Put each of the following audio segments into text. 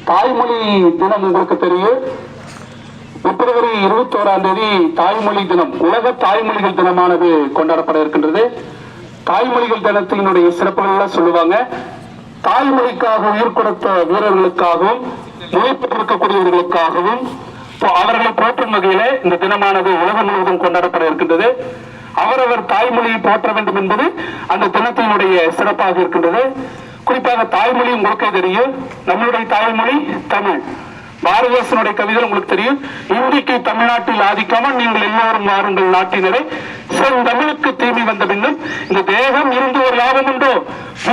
தாய்மொழி தினம் உங்களுக்கு தெரியும். பிப்ரவரி 21ஆம் தேதி தாய்மொழி தினம், உலக தாய்மொழிகள் தினமானது கொண்டாடப்பட இருக்கின்றது. தாய்மொழிகள் தினத்தினுடைய சிறப்புகள் சொல்லுவாங்க. தாய்மொழிக்காக உயிர் கொடுத்த வீரர்களுக்காகவும் மொழிபெயர்க்கக்கூடியவர்களுக்காகவும் அவர்களை போற்றும் வகையிலே இந்த தினமானது உலகம் முழுவதும் கொண்டாடப்பட இருக்கின்றது. அவரவர் தாய்மொழியை போற்ற வேண்டும் என்பது அந்த தினத்தினுடைய சிறப்பாக இருக்கின்றது. குறிப்பாக தாய்மொழி உங்களுக்கு தெரியும். நம்மளுடைய தாய்மொழி தமிழ். பாரதிதாசனுடைய கவிதை உங்களுக்கு தெரியும். இந்திக்கு தமிழ்நாட்டில் ஆதிக்காமல் நீங்கள் எல்லோரும் வாருங்கள் நாட்டினரை, செந்தமிழுக்கு தீமை வந்த பின்னும் இந்த தேகம் இருந்து ஒரு லாபம் உண்டோ,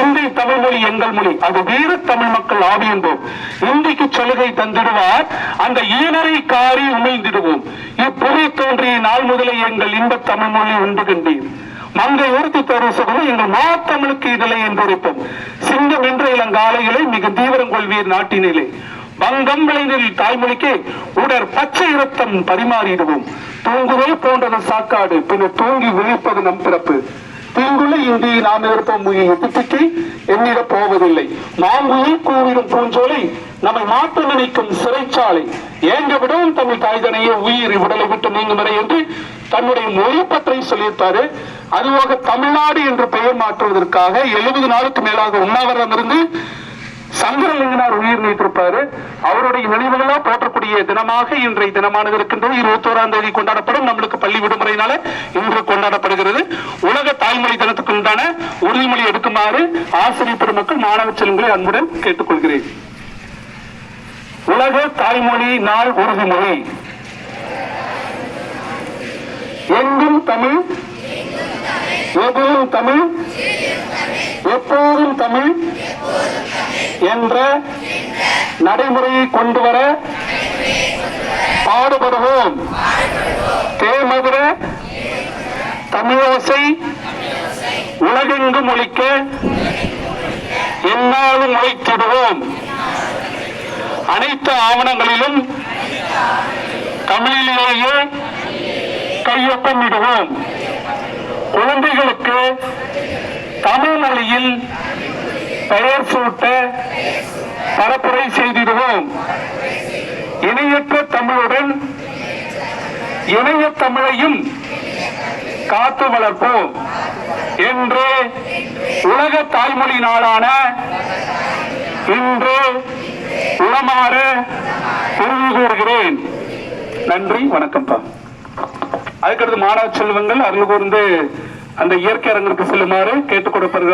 இந்தி தமிழ் மொழி எங்கள் மொழி, அது வீர தமிழ் மக்கள் ஆவி என்போம். இந்திக்கு சலுகை தந்திடுவார், அந்த ஈனரை காரி உமிழ்ந்திடுவோம். இப்புவி தோன்றிய நாள் முதலே எங்கள் இன்ப தமிழ் மொழி உண்டு கண்டீர். மங்கை உறுத்தி தரும் சுகமும் எங்கள் மாத்தமிழுக்கு இதழை என்று உரைப்போம். சிங்கம் என்ற இளங்காலைகளை மிக தீவிரம் கொள்வீர் நாட்டினிலே. வங்கம் விளைநில் தாய்மொழிக்கு உடற் பச்சை இரத்தம் பரிமாறிடுவோம். தூங்குதல் போன்றது சாக்காடு, பின்னர் தூங்கி விழிப்பது நம் பிறப்பு. தீங்குள்ள இந்தியை நாம் இருப்போம் எதிர்த்துக்கு எண்ணிட போவதில்லை. மாங்குயில் கூவிடும் பூஞ்சோலை நம்மை மாற்ற நினைக்கும் சிறைச்சாலை. ஏங்க விடவும் தமிழ் தாய்தனையே உயிர் உடலை விட்டு நீங்கும் வரை என்று தன்னுடைய மொழி பற்றை சொல்லியிருப்பாரு. அதுவாக தமிழ்நாடு என்று பெயர் மாற்றுவதற்காக 70 நாளுக்கு மேலாக உண்ணாவிரதம் இருந்து சங்கரலிங்கனார் உயிர் நீத்திருப்பாரு. அவருடைய நினைவுகளா போற்றக்கூடிய தினமாக இன்றைய தினமானது இருக்கின்றது. 21ஆம் தேதி கொண்டாடப்படும். நம்மளுக்கு பள்ளி விடுமுறையினால இன்று கொண்டாடப்படுகிறது. உலக தாய்மொழி தினத்துக்கு உண்டான உறுதிமொழி எடுக்குமாறு ஆசிரியர் பெருமக்கள் மாணவ செல்வங்களை அன்புடன் கேட்டுக்கொள்கிறேன். உலக தாய்மொழி நாள் உறுதிமொழி. எங்கும் தமிழ், எதிலும் தமிழ், எப்போதும் தமிழ் என்ற நடைமுறையை கொண்டு வர பாடுபடுவோம். தேமதுர தமிழோசை உலகெங்கும் ஒலிக்க எந்நாளும் உழைத்திடுவோம். அனைத்து ஆவணங்களிலும் தமிழிலேயே கையொப்பமிடுவோம். குழந்தைகளுக்கு தமிழ் மொழியில் பெயர் சூட்ட பரப்புரை செய்திடுவோம். இணையற்ற தமிழுடன் இணைய தமிழையும் காத்து வளர்ப்போம் என்று உலக தாய்மொழி நாளான இன்று உளமாற உறுதி கூறுகிறேன். நன்றி, வணக்கம்ப்பா. அதுக்கடுத்து மாணவ செல்வங்கள் அருள் கூர்ந்து அந்த இயற்கை அரங்கிற்கு செல்லுமாறு கேட்டுக் கொடுப்பார்கள்.